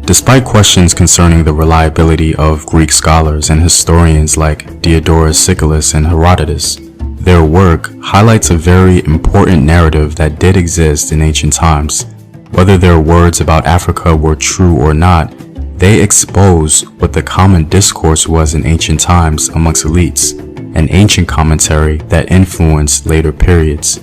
Despite questions concerning the reliability of Greek scholars and historians like Diodorus Siculus and Herodotus, their work highlights a very important narrative that did exist in ancient times. Whether their words about Africa were true or not, they expose what the common discourse was in ancient times amongst elites, an ancient commentary that influenced later periods.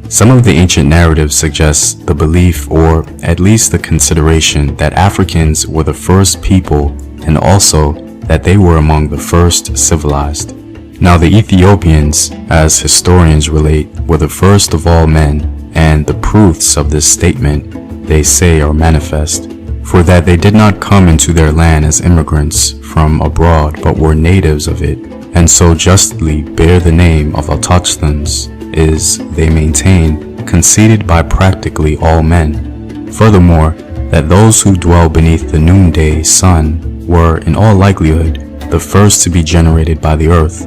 Some of the ancient narratives suggest the belief, or at least the consideration, that Africans were the first people and also that they were among the first civilized. Now the Ethiopians, as historians relate, were the first of all men, and the proofs of this statement, they say, are manifest. For that they did not come into their land as immigrants from abroad, but were natives of it, and so justly bear the name of autochthons, is, they maintain, conceded by practically all men. Furthermore, that those who dwell beneath the noonday sun were, in all likelihood, the first to be generated by the earth,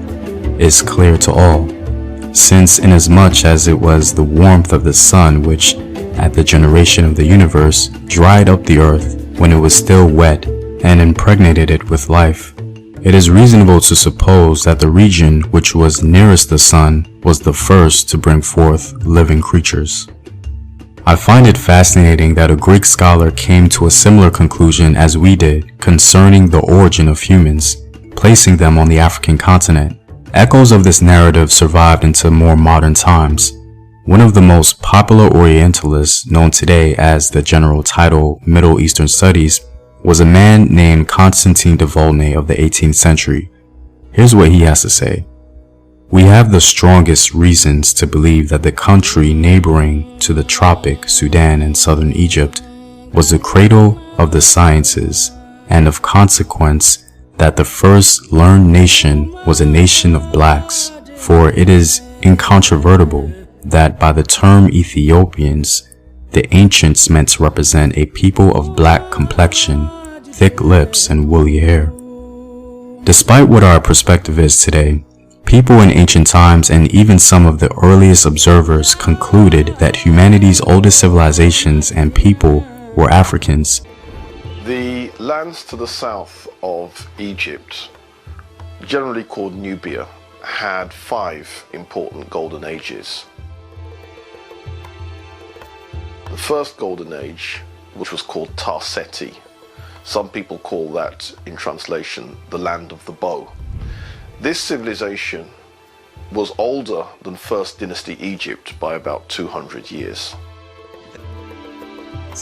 is clear to all, since inasmuch as it was the warmth of the sun which, at the generation of the universe, dried up the earth when it was still wet and impregnated it with life, it is reasonable to suppose that the region which was nearest the sun was the first to bring forth living creatures. I find it fascinating that a Greek scholar came to a similar conclusion as we did concerning the origin of humans, placing them on the African continent. Echoes of this narrative survived into more modern times. One of the most popular Orientalists, known today as the general title Middle Eastern Studies, was a man named Constantine de Volney of the 18th century. Here's what he has to say. We have the strongest reasons to believe that the country neighboring to the tropic Sudan and southern Egypt was the cradle of the sciences, and of consequence that the first learned nation was a nation of blacks, for it is incontrovertible that by the term Ethiopians, the ancients meant to represent a people of black complexion, thick lips, and woolly hair. Despite what our perspective is today, people in ancient times and even some of the earliest observers concluded that humanity's oldest civilizations and people were Africans. The lands to the south of Egypt, generally called Nubia, had 5 important golden ages. The first golden age, which was called Tarseti, some people call that, in translation, the land of the bow. This civilization was older than First Dynasty Egypt by about 200 years.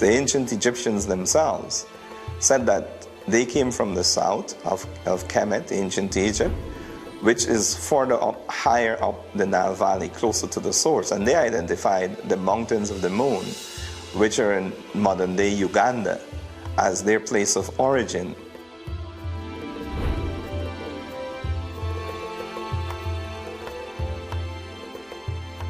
The ancient Egyptians themselves said that they came from the south of Kemet, ancient Egypt, which is further up, higher up the Nile Valley, closer to the source, and they identified the mountains of the moon, which are in modern-day Uganda, as their place of origin.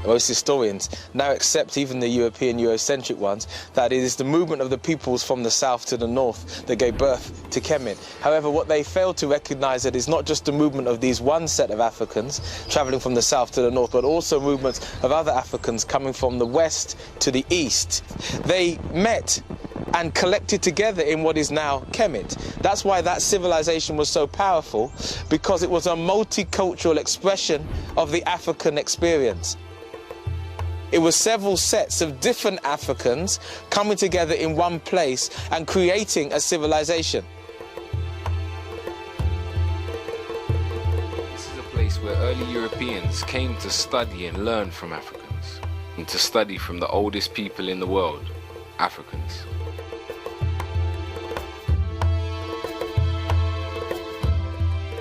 Most historians now accept, even the European Eurocentric ones, that it is the movement of the peoples from the south to the north that gave birth to Kemet. However, what they fail to recognize that is not just the movement of these one set of Africans traveling from the south to the north, but also movements of other Africans coming from the west to the east. They met and collected together in what is now Kemet. That's why that civilization was so powerful, because it was a multicultural expression of the African experience. It was several sets of different Africans coming together in one place and creating a civilization. This is a place where early Europeans came to study and learn from Africans, and to study from the oldest people in the world, Africans.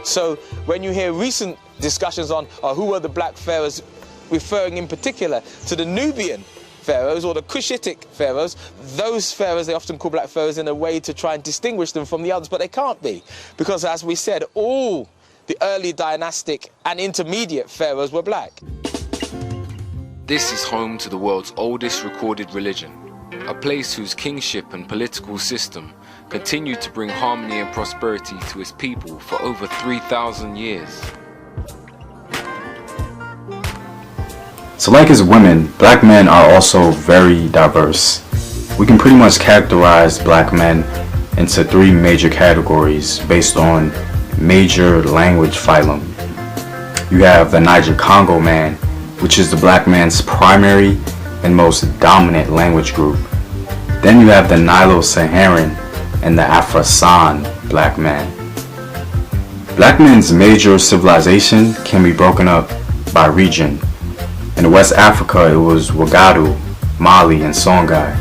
So when you hear recent discussions on who were the black pharaohs, referring in particular to the Nubian pharaohs or the Cushitic pharaohs, those pharaohs they often call black pharaohs in a way to try and distinguish them from the others, but they can't be, because as we said, all the early dynastic and intermediate pharaohs were black. This is home to the world's oldest recorded religion, a place whose kingship and political system continued to bring harmony and prosperity to its people for over 3,000 years. So like as women, black men are also very diverse. We can pretty much characterize black men into three major categories based on major language phylum. You have the Niger-Congo man, which is the black man's primary and most dominant language group. Then you have the Nilo-Saharan and the Afro-San black man. Black men's major civilization can be broken up by region. In West Africa, it was Wagadu, Mali, and Songhai.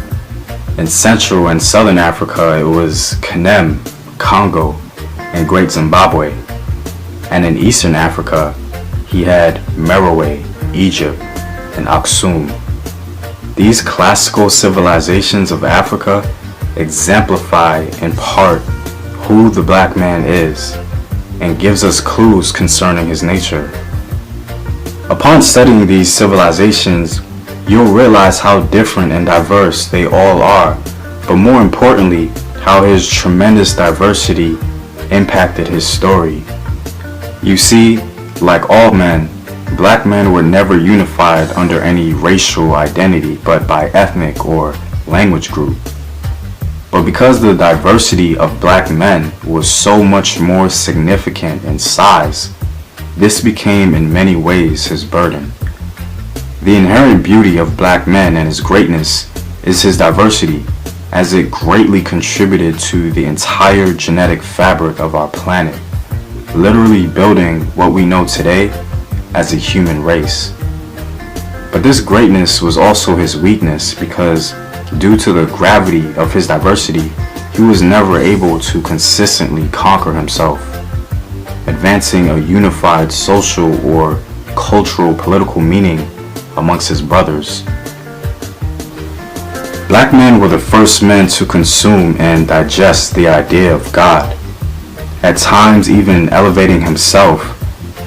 In Central and Southern Africa, it was Kanem, Congo, and Great Zimbabwe. And in Eastern Africa, he had Merowe, Egypt, and Aksum. These classical civilizations of Africa exemplify in part who the black man is and gives us clues concerning his nature. Upon studying these civilizations, you'll realize how different and diverse they all are, but more importantly, how his tremendous diversity impacted his story. You see, like all men, black men were never unified under any racial identity, but by ethnic or language group. But because the diversity of black men was so much more significant in size, this became in many ways his burden. The inherent beauty of black men and his greatness is his diversity, as it greatly contributed to the entire genetic fabric of our planet, literally building what we know today as a human race. But this greatness was also his weakness because, due to the gravity of his diversity, he was never able to consistently conquer himself, advancing a unified social or cultural political meaning amongst his brothers. Black men were the first men to consume and digest the idea of God, at times even elevating himself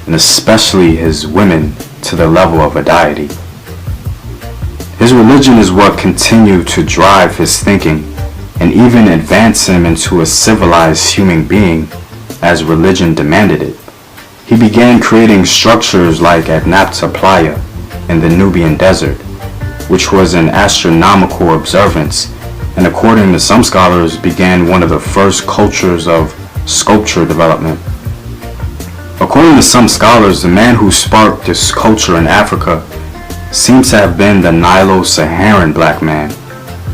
and especially his women to the level of a deity. His religion is what continued to drive his thinking and even advance him into a civilized human being as religion demanded it. He began creating structures like at Nabta Playa in the Nubian desert, which was an astronomical observance, and according to some scholars began one of the first cultures of sculpture development. According to some scholars, the man who sparked this culture in Africa seems to have been the Nilo-Saharan black man,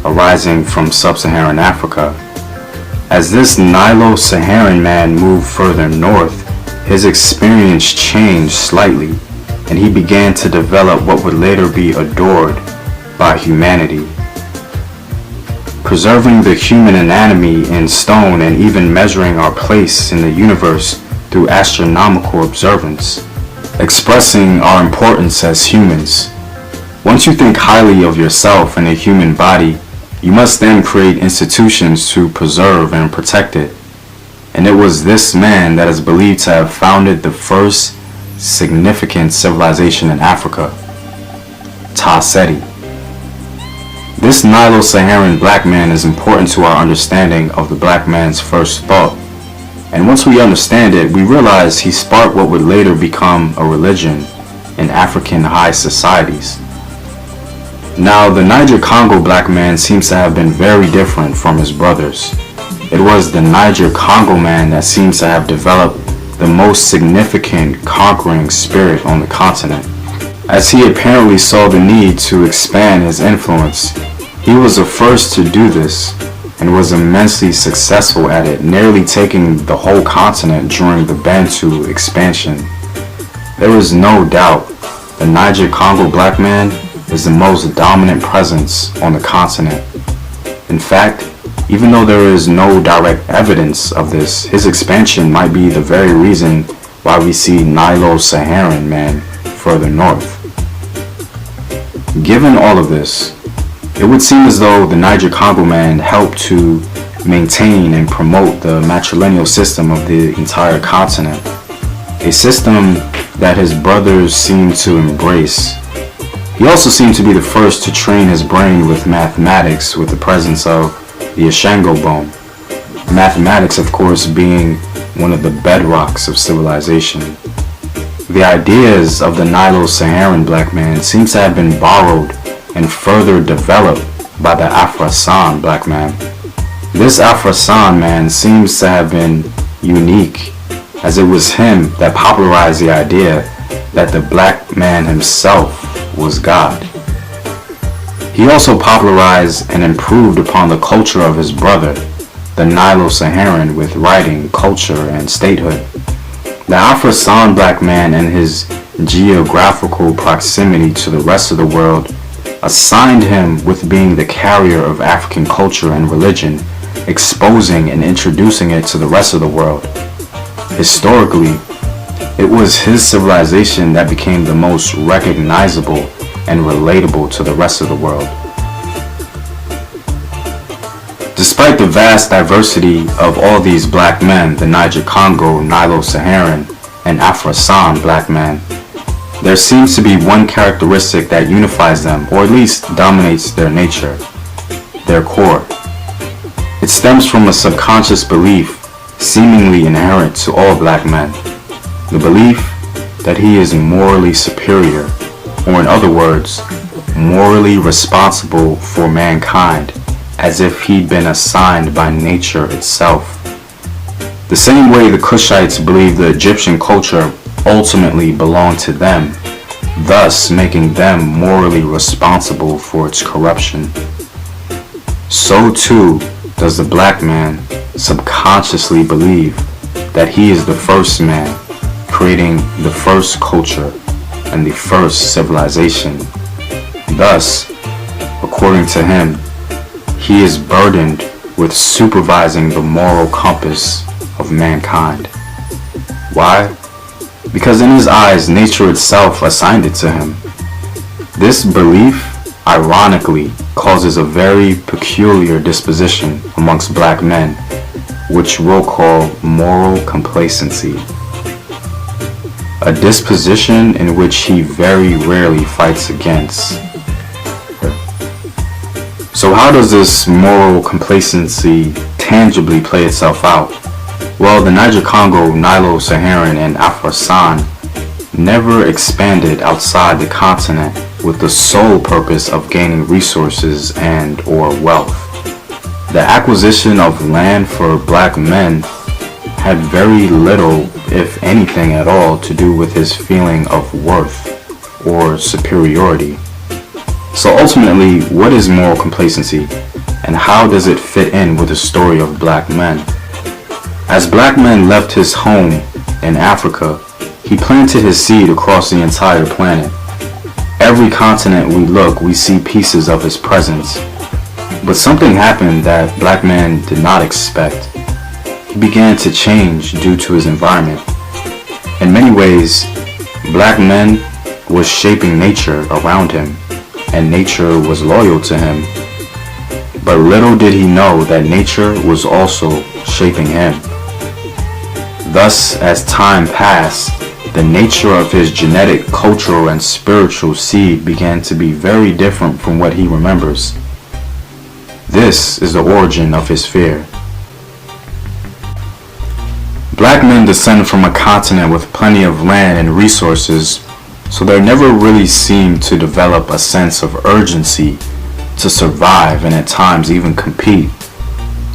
arising from sub-Saharan Africa. As this Nilo-Saharan man moved further north, his experience changed slightly, and he began to develop what would later be adored by humanity. Preserving the human anatomy in stone and even measuring our place in the universe through astronomical observance, expressing our importance as humans. Once you think highly of yourself and a human body, you must then create institutions to preserve and protect it. And it was this man that is believed to have founded the first significant civilization in Africa, Ta-Seti. This Nilo-Saharan black man is important to our understanding of the black man's first thought. And once we understand it, we realize he sparked what would later become a religion in African high societies. Now, the Niger-Congo black man seems to have been very different from his brothers. It was the Niger-Congo man that seems to have developed the most significant conquering spirit on the continent. As he apparently saw the need to expand his influence, he was the first to do this and was immensely successful at it, nearly taking the whole continent during the Bantu expansion. There is no doubt the Niger-Congo black man is the most dominant presence on the continent. In fact, even though there is no direct evidence of this, his expansion might be the very reason why we see Nilo-Saharan man further north. Given all of this, it would seem as though the Niger-Congo man helped to maintain and promote the matrilineal system of the entire continent, a system that his brothers seemed to embrace. He also seemed to be the first to train his brain with mathematics with the presence of the Ashango bone. Mathematics, of course, being one of the bedrocks of civilization. The ideas of the Nilo-Saharan black man seems to have been borrowed and further developed by the Afro-San black man. This Afro-San man seems to have been unique, as it was him that popularized the idea that the black man himself was God. He also popularized and improved upon the culture of his brother, the Nilo-Saharan, with writing, culture, and statehood. The Afro-San black man and his geographical proximity to the rest of the world assigned him with being the carrier of African culture and religion, exposing and introducing it to the rest of the world. Historically, it was his civilization that became the most recognizable and relatable to the rest of the world. Despite the vast diversity of all these black men, the Niger-Congo, Nilo-Saharan, and Afro-San black men, there seems to be one characteristic that unifies them, or at least dominates their nature, their core. It stems from a subconscious belief seemingly inherent to all black men, the belief that he is morally superior, or in other words, morally responsible for mankind, as if he'd been assigned by nature itself. The same way the Kushites believed the Egyptian culture ultimately belonged to them, thus making them morally responsible for its corruption. So too does the black man subconsciously believe that he is the first man, creating the first culture and the first civilization. Thus, according to him, he is burdened with supervising the moral compass of mankind. Why? Because in his eyes, nature itself assigned it to him. This belief, ironically, causes a very peculiar disposition amongst black men, which we'll call moral complacency. A disposition in which he very rarely fights against. So how does this moral complacency tangibly play itself out? Well, the Niger-Congo, Nilo-Saharan, and Afro-San never expanded outside the continent with the sole purpose of gaining resources and or wealth. The acquisition of land for black men had very little, if anything at all, to do with his feeling of worth or superiority. So ultimately, what is moral complacency, and how does it fit in with the story of black men? As black men left his home in Africa, he planted his seed across the entire planet. Every continent we look, we see pieces of his presence. But something happened that black men did not expect. He began to change due to his environment. In many ways, black men was shaping nature around him, and nature was loyal to him. But little did he know that nature was also shaping him. Thus, as time passed, the nature of his genetic, cultural, and spiritual seed began to be very different from what he remembers. This is the origin of his fear. Black men descend from a continent with plenty of land and resources, so there never really seemed to develop a sense of urgency to survive and at times even compete.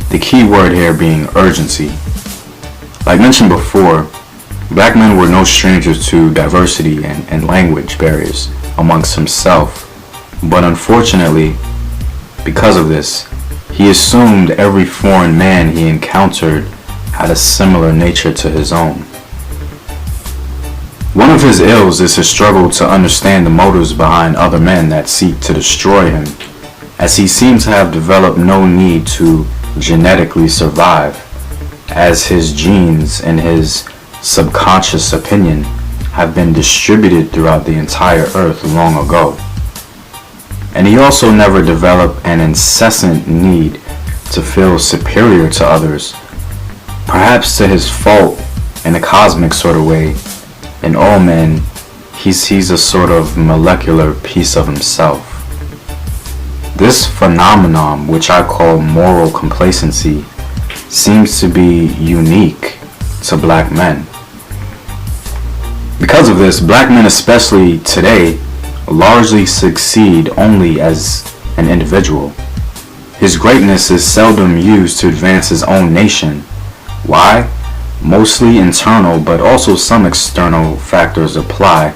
The key word here being urgency. Like mentioned before, black men were no strangers to diversity and language barriers amongst himself, but unfortunately, because of this, he assumed every foreign man he encountered had a similar nature to his own. One of his ills is his struggle to understand the motives behind other men that seek to destroy him, as he seems to have developed no need to genetically survive, as his genes and his subconscious opinion have been distributed throughout the entire earth long ago. And he also never developed an incessant need to feel superior to others, perhaps to his fault in a cosmic sort of way. In all men, he sees a sort of molecular piece of himself. This phenomenon, which I call moral complacency, seems to be unique to black men. Because of this, black men, especially today, largely succeed only as an individual. His greatness is seldom used to advance his own nation. Why? Mostly internal, but also some external factors apply,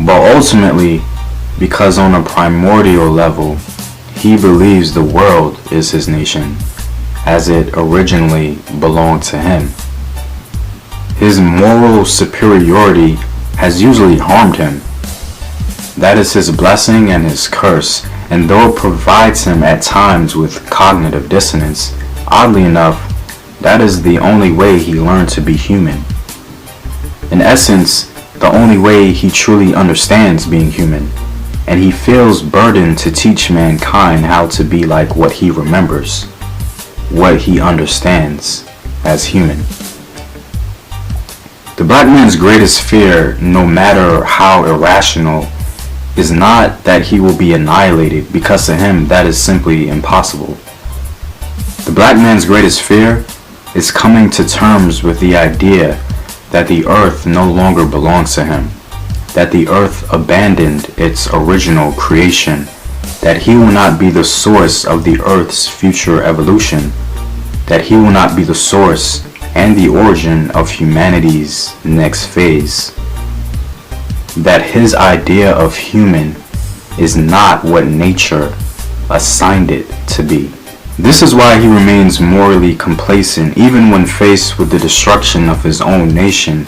but ultimately because on a primordial level, he believes the world is his nation, as it originally belonged to him. His moral superiority has usually harmed him. That is his blessing and his curse, and though it provides him at times with cognitive dissonance, oddly enough, that is the only way he learned to be human. In essence, the only way he truly understands being human, and he feels burdened to teach mankind how to be like what he remembers, what he understands as human. The black man's greatest fear, no matter how irrational, is not that he will be annihilated, because to him that is simply impossible. The black man's greatest fear is coming to terms with the idea that the earth no longer belongs to him, that the earth abandoned its original creation, that he will not be the source of the earth's future evolution, that he will not be the source and the origin of humanity's next phase, that his idea of human is not what nature assigned it to be. This is why he remains morally complacent even when faced with the destruction of his own nation,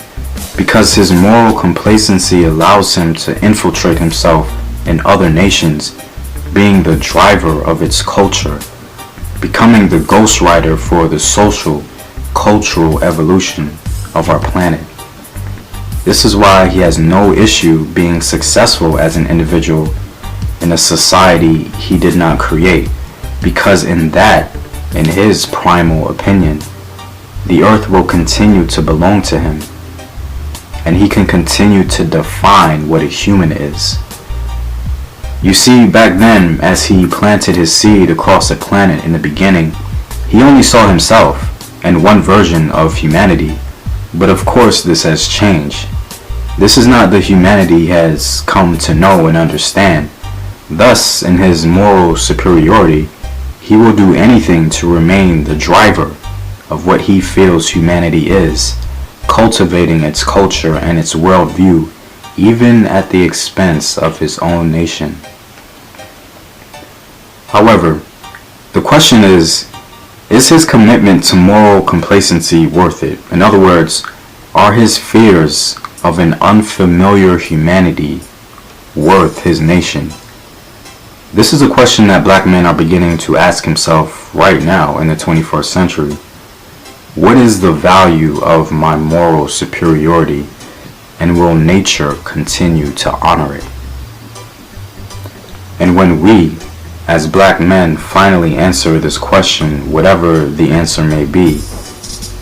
because his moral complacency allows him to infiltrate himself in other nations, being the driver of its culture, becoming the ghostwriter for the social, cultural evolution of our planet. This is why he has no issue being successful as an individual in a society he did not create, because in his primal opinion, the earth will continue to belong to him, and he can continue to define what a human is. You see, back then, as he planted his seed across the planet in the beginning, he only saw himself and one version of humanity, but of course this has changed. This is not the humanity he has come to know and understand. Thus, in his moral superiority, he will do anything to remain the driver of what he feels humanity is, cultivating its culture and its worldview, even at the expense of his own nation. However, the question is his commitment to moral complacency worth it? In other words, are his fears of an unfamiliar humanity worth his nation? This is a question that black men are beginning to ask himself right now in the 21st century. What is the value of my moral superiority, and will nature continue to honor it? And when we, as black men, finally answer this question, whatever the answer may be,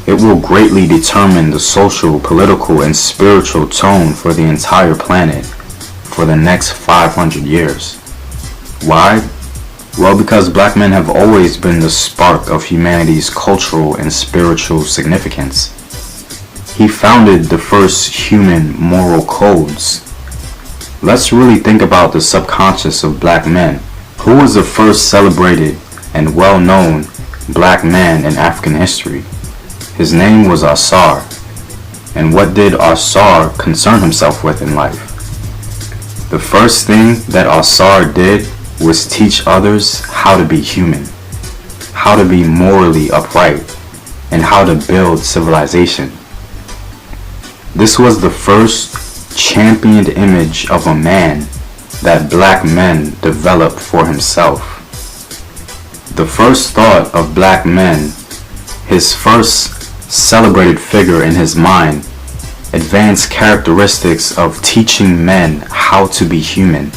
it will greatly determine the social, political, and spiritual tone for the entire planet for the next 500 years. Why? Well, because black men have always been the spark of humanity's cultural and spiritual significance. He founded the first human moral codes. Let's really think about the subconscious of black men. Who was the first celebrated and well-known black man in African history? His name was Asar. And what did Asar concern himself with in life? The first thing that Asar did was teach others how to be human, how to be morally upright, and how to build civilization. This was the first championed image of a man that black men developed for himself. The first thought of black men, his first celebrated figure in his mind, advanced characteristics of teaching men how to be human,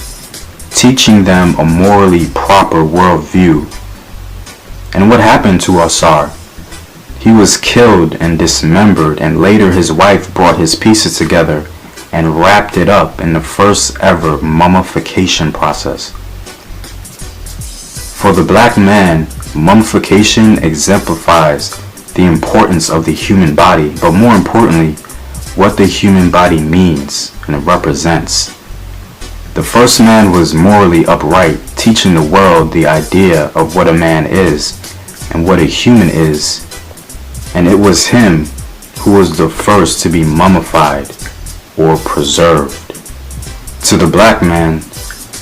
teaching them a morally proper worldview. And what happened to Asar? He was killed and dismembered, and later his wife brought his pieces together and wrapped it up in the first ever mummification process. For the black man, mummification exemplifies the importance of the human body, but more importantly, what the human body means and represents. The first man was morally upright, teaching the world the idea of what a man is and what a human is, and it was him who was the first to be mummified or preserved. To the black man,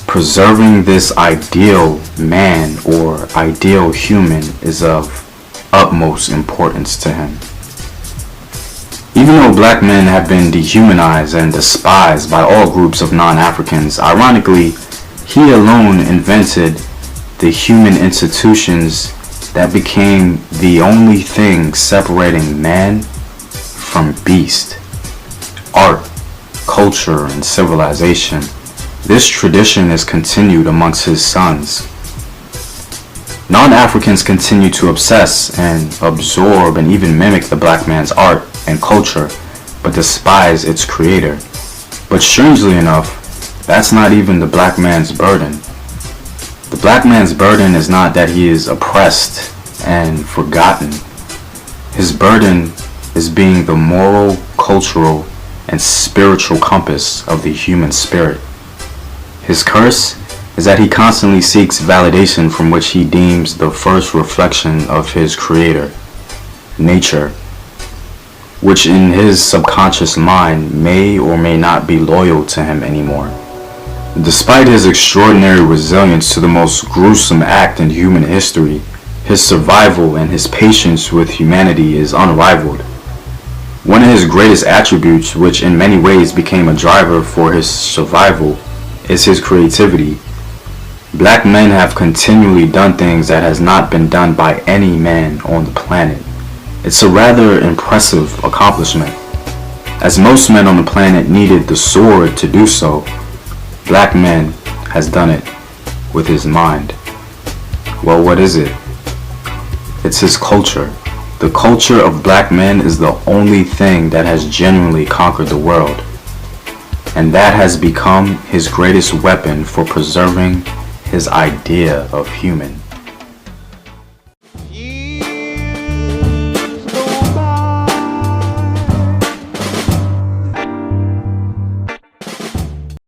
preserving this ideal man or ideal human is of utmost importance to him. Even though black men have been dehumanized and despised by all groups of non-Africans, ironically, he alone invented the human institutions that became the only thing separating man from beast. Art, culture, and civilization. This tradition is continued amongst his sons. Non-Africans continue to obsess and absorb and even mimic the black man's art and culture, but despise its creator. But strangely enough, that's not even the black man's burden. The black man's burden is not that he is oppressed and forgotten. His burden is being the moral, cultural, and spiritual compass of the human spirit. His curse is that he constantly seeks validation from which he deems the first reflection of his creator, nature, which in his subconscious mind may or may not be loyal to him anymore. Despite his extraordinary resilience to the most gruesome act in human history, his survival and his patience with humanity is unrivaled. One of his greatest attributes, which in many ways became a driver for his survival, is his creativity. Black men have continually done things that has not been done by any man on the planet. It's a rather impressive accomplishment. As most men on the planet needed the sword to do so, black man has done it with his mind. Well, what is it? It's his culture. The culture of black men is the only thing that has genuinely conquered the world, and that has become his greatest weapon for preserving his idea of human.